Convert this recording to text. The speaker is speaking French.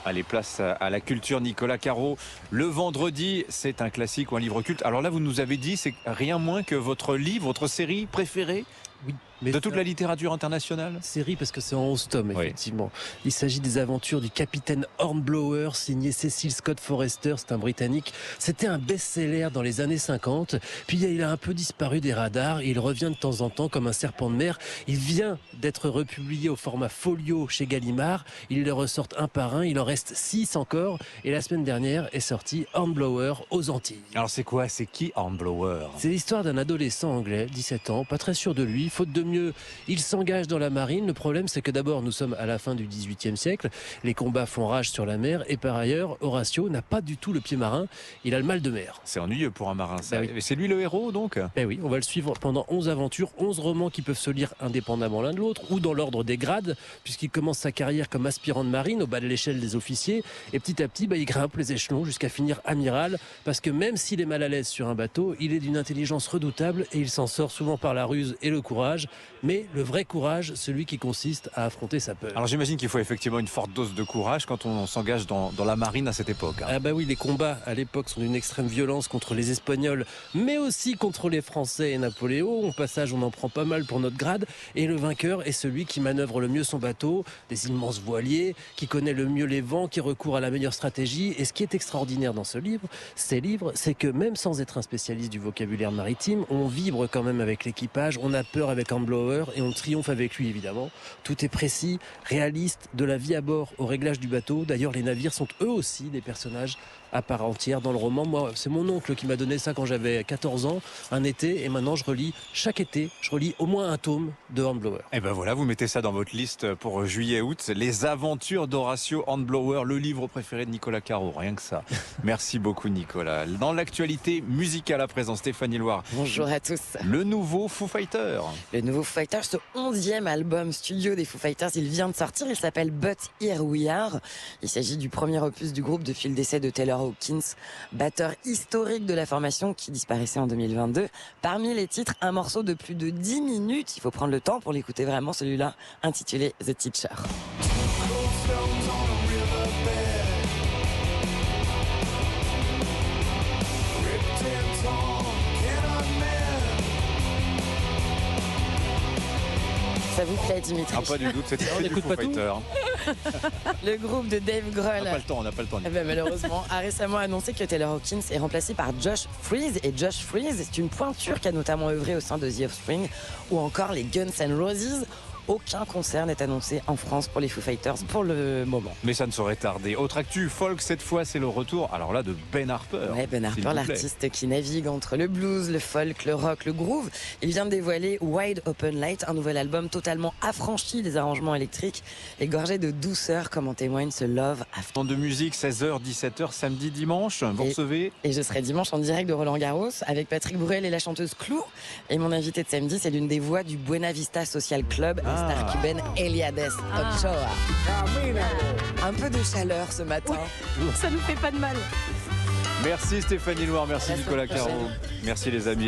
Allez, place à la culture, Nicolas Caro. Le vendredi, c'est un classique ou un livre culte. Alors là, vous nous avez dit, c'est rien moins que votre livre, votre série préférée Oui, mais de toute la littérature internationale. série parce que c'est en 11 tomes, effectivement. Il s'agit des aventures du capitaine Hornblower, signé Cecil Scott Forrester, c'est un Britannique. C'était un best-seller dans les années 50. Puis il a un peu disparu des radars et il revient de temps en temps comme un serpent de mer. Il vient d'être republié au format folio chez Gallimard. Ils le ressortent un par un. Il en reste 6 encore. Et la semaine dernière est sorti Hornblower aux Antilles. Alors c'est quoi? C'est qui Hornblower? C'est l'histoire d'un adolescent anglais, 17 ans, pas très sûr de lui. Faute de mieux, il s'engage dans la marine. Le problème, c'est que d'abord, nous sommes à la fin du XVIIIe siècle. Les combats font rage sur la mer. Et par ailleurs, Horatio n'a pas du tout le pied marin. Il a le mal de mer. C'est ennuyeux pour un marin, ça. Ben oui. Et c'est lui le héros, donc? Eh oui, on va le suivre pendant 11 aventures, 11 romans qui peuvent se lire indépendamment l'un de l'autre ou dans l'ordre des grades, puisqu'il commence sa carrière comme aspirant de marine au bas de l'échelle des officiers. Et petit à petit, il grimpe les échelons jusqu'à finir amiral, parce que même s'il est mal à l'aise sur un bateau, il est d'une intelligence redoutable et il s'en sort souvent par la ruse et le courage. Mais le vrai courage, celui qui consiste à affronter sa peur. Alors j'imagine qu'il faut effectivement une forte dose de courage quand on s'engage dans la marine à cette époque. Ah bah oui, les combats à l'époque sont d'une extrême violence contre les Espagnols, mais aussi contre les Français et Napoléon. Au passage, on en prend pas mal pour notre grade. Et le vainqueur est celui qui manœuvre le mieux son bateau, des immenses voiliers, qui connaît le mieux les vents, qui recourt à la meilleure stratégie. Et ce qui est extraordinaire dans ces livres, c'est que même sans être un spécialiste du vocabulaire maritime, on vibre quand même avec l'équipage, on a peur avec Hornblower et on triomphe avec lui, évidemment. Tout est précis, réaliste, de la vie à bord au réglage du bateau. D'ailleurs, les navires sont eux aussi des personnages à part entière dans le roman. Moi, c'est mon oncle qui m'a donné ça quand j'avais 14 ans, un été, et maintenant je relis chaque été, je relis au moins un tome de Hornblower. Et ben voilà, vous mettez ça dans votre liste pour juillet-août. Les aventures d'Horatio Hornblower, le livre préféré de Nicolas Caro, rien que ça. Merci beaucoup Nicolas. Dans l'actualité musicale à présent, Stéphanie Loire. Bonjour à tous. Le nouveau Foo Fighters. Le nouveau Foo Fighters, ce 11e album studio des Foo Fighters, il vient de sortir, il s'appelle But Here We Are. Il s'agit du premier opus du groupe depuis le décès de Taylor Hawkins, batteur historique de la formation qui disparaissait en 2022. Parmi les titres, un morceau de plus de 10 minutes, il faut prendre le temps pour l'écouter vraiment, celui-là intitulé The Teacher. Ça vous plaît, Dimitri? Ah, pas du doute, c'était On du n'écoute Foo pas tout. Fighters. Le groupe de Dave On Grohl, n'a pas le temps, on n'a pas le temps. eh ben, malheureusement, a récemment annoncé que Taylor Hawkins est remplacé par Josh Freese. Et Josh Freese, c'est une pointure qui a notamment œuvré au sein de The Offspring ou encore les Guns N' Roses. Aucun concert n'est annoncé en France pour les Foo Fighters pour le moment. Mais ça ne saurait tarder. Autre actu, folk, cette fois, c'est le retour, alors là, de Ben Harper. Ouais, Ben S'il Harper, vous plaît. l'artiste qui navigue entre le blues, le folk, le rock, le groove. Il vient de dévoiler Wide Open Light, un nouvel album totalement affranchi des arrangements électriques et gorgé de douceur, comme en témoigne ce Love After. Temps de musique, 16h, 17h, samedi, dimanche. Vous recevez Et je serai dimanche en direct de Roland Garros avec Patrick Bruel et la chanteuse Clou. Et mon invité de samedi, c'est l'une des voix du Buena Vista Social Club, la star cubaine Eliades Ochoa. Un peu de chaleur ce matin. Ça nous fait pas de mal. Merci Stéphanie Loire, merci À la Nicolas semaine Caro. prochaine. Merci les amis.